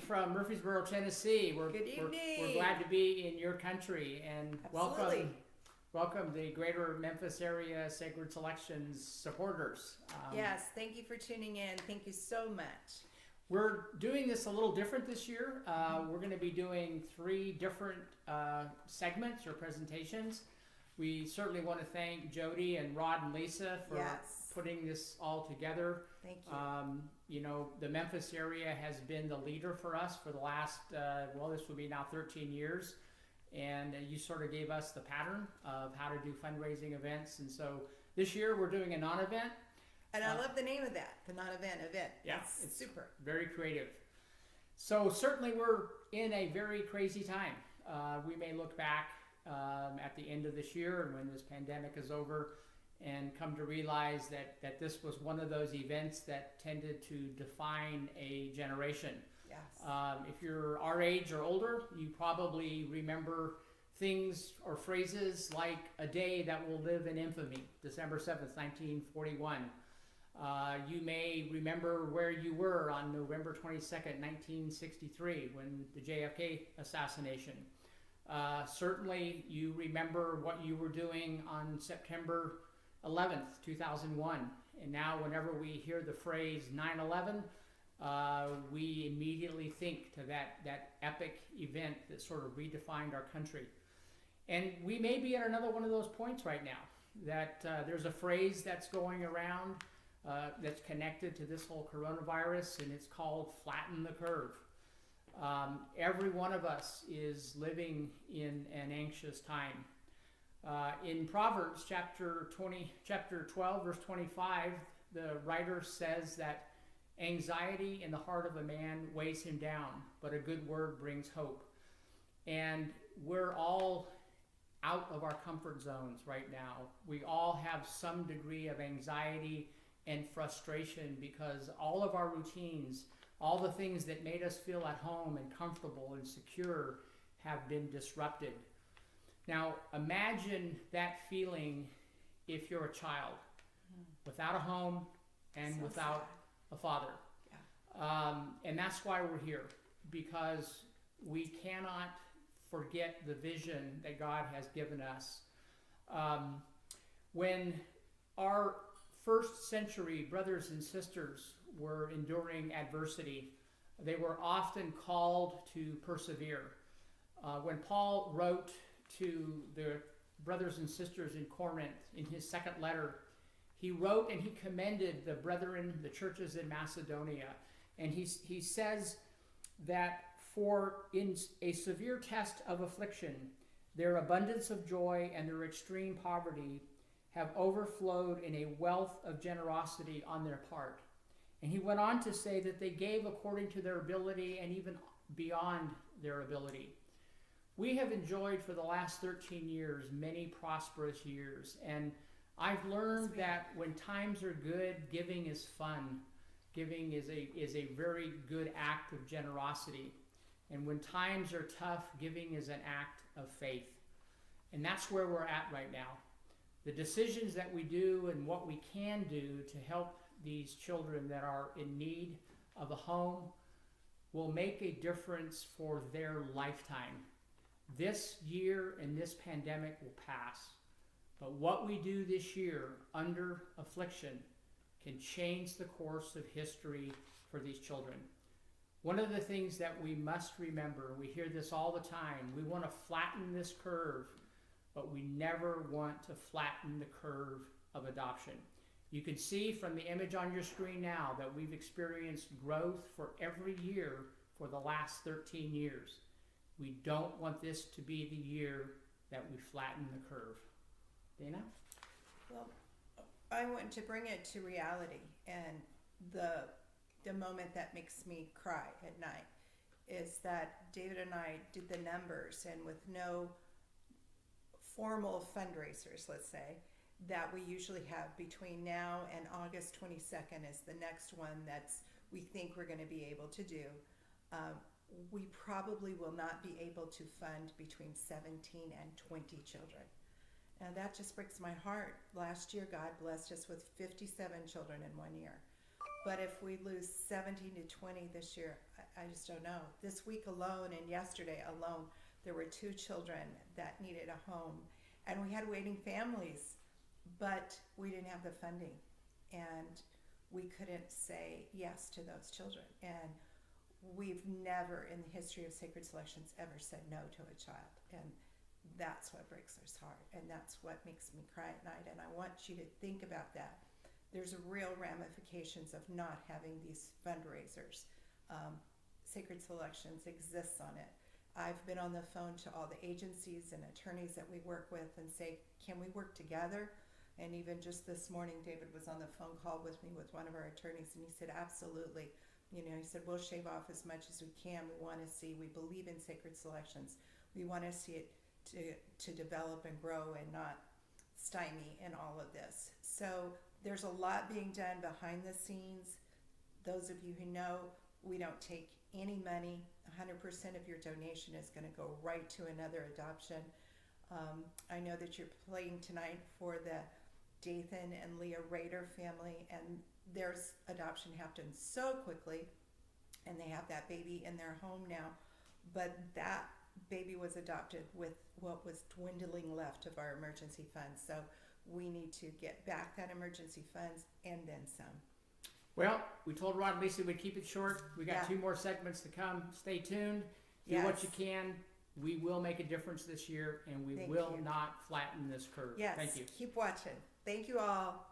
from Murfreesboro, Tennessee. Good evening. We're glad to be in your country, and Absolutely. welcome the greater Memphis area Sacred Selections supporters. Yes, thank you for tuning in. Thank you so much. We're doing this a little different this year. We're going to be doing 3 different segments or presentations. We certainly want to thank Jody and Rod and Lisa for putting this all together. Thank you. You know, the Memphis area has been the leader for us for the last, this will be now 13 years. And you sort of gave us the pattern of how to do fundraising events. And so this year we're doing a non-event. And I love the name of that, the non-event event. Yeah, it's super. Very creative. So certainly we're in a very crazy time. We may look back at the end of this year and when this pandemic is over and come to realize that this was one of those events that tended to define a generation. Yes. If you're our age or older, you probably remember things or phrases like a day that will live in infamy, December 7th, 1941. You may remember where you were on November 22nd, 1963, when the JFK assassination. Certainly you remember what you were doing on September 11th, 2001. And now whenever we hear the phrase 9/11, we immediately think to that epic event that sort of redefined our country. And we may be at another one of those points right now, that there's a phrase that's going around that's connected to this whole coronavirus, and it's called flatten the curve. Every one of us is living in an anxious time. In Proverbs chapter 12, verse 25, the writer says that anxiety in the heart of a man weighs him down, but a good word brings hope. And we're all out of our comfort zones right now. We all have some degree of anxiety and frustration because all of our routines, all the things that made us feel at home and comfortable and secure have been disrupted. Now, imagine that feeling if you're a child without a home and So without a father. Yeah. And that's why we're here, because we cannot forget the vision that God has given us. When our first century brothers and sisters were enduring adversity, they were often called to persevere. When Paul wrote to the brothers and sisters in Corinth in his second letter, he wrote and he commended the brethren, the churches in Macedonia. And he says that for in a severe test of affliction, their abundance of joy and their extreme poverty have overflowed in a wealth of generosity on their part. And he went on to say that they gave according to their ability and even beyond their ability. We have enjoyed for the last 13 years many prosperous years, and I've learned that when times are good, giving is fun. Giving is a very good act of generosity. And when times are tough, giving is an act of faith. And that's where we're at right now. The decisions that we do and what we can do to help these children that are in need of a home will make a difference for their lifetime. This year and this pandemic will pass, but what we do this year under affliction can change the course of history for these children. One of the things that we must remember, we hear this all the time, we want to flatten this curve, but we never want to flatten the curve of adoption. You can see from the image on your screen now that we've experienced growth for every year for the last 13 years. We don't want this to be the year that we flatten the curve. Dana? Well, I want to bring it to reality, and the moment that makes me cry at night is that David and I did the numbers, and with no formal fundraisers, let's say, that we usually have between now and August 22nd is the next one that's we think we're going to be able to do. We probably will not be able to fund between 17 and 20 children. And that just breaks my heart. Last year, God blessed us with 57 children in 1 year. But if we lose 17 to 20 this year, I just don't know. This week alone and yesterday alone, there were 2 children that needed a home, and we had waiting families, but we didn't have the funding, and we couldn't say yes to those children. And we've never in the history of Sacred Selections ever said no to a child, and that's what breaks our heart, and that's what makes me cry at night. And I want you to think about that. There's real ramifications of not having these fundraisers. Sacred Selections exists on it. I've been on the phone to all the agencies and attorneys that we work with and say, can we work together? And even just this morning, David was on the phone call with me with one of our attorneys, and he said, absolutely. You know, he said, we'll shave off as much as we can. We want to see, we believe in Sacred Selections. We want to see it to develop and grow and not stymie in all of this. So there's a lot being done behind the scenes. Those of you who know, we don't take any money. 100% of your donation is going to go right to another adoption. I know that you're playing tonight for the Dathan and Leah Rader family, and their adoption happened so quickly, and they have that baby in their home now. But that baby was adopted with what was dwindling left of our emergency funds. So we need to get back that emergency funds and then some. Well, we told Rod and Lisa we'd keep it short. We got 2 more segments to come. Stay tuned. Do what you can. We will make a difference this year, and we will not flatten this curve. Yes. Thank you. Keep watching. Thank you all.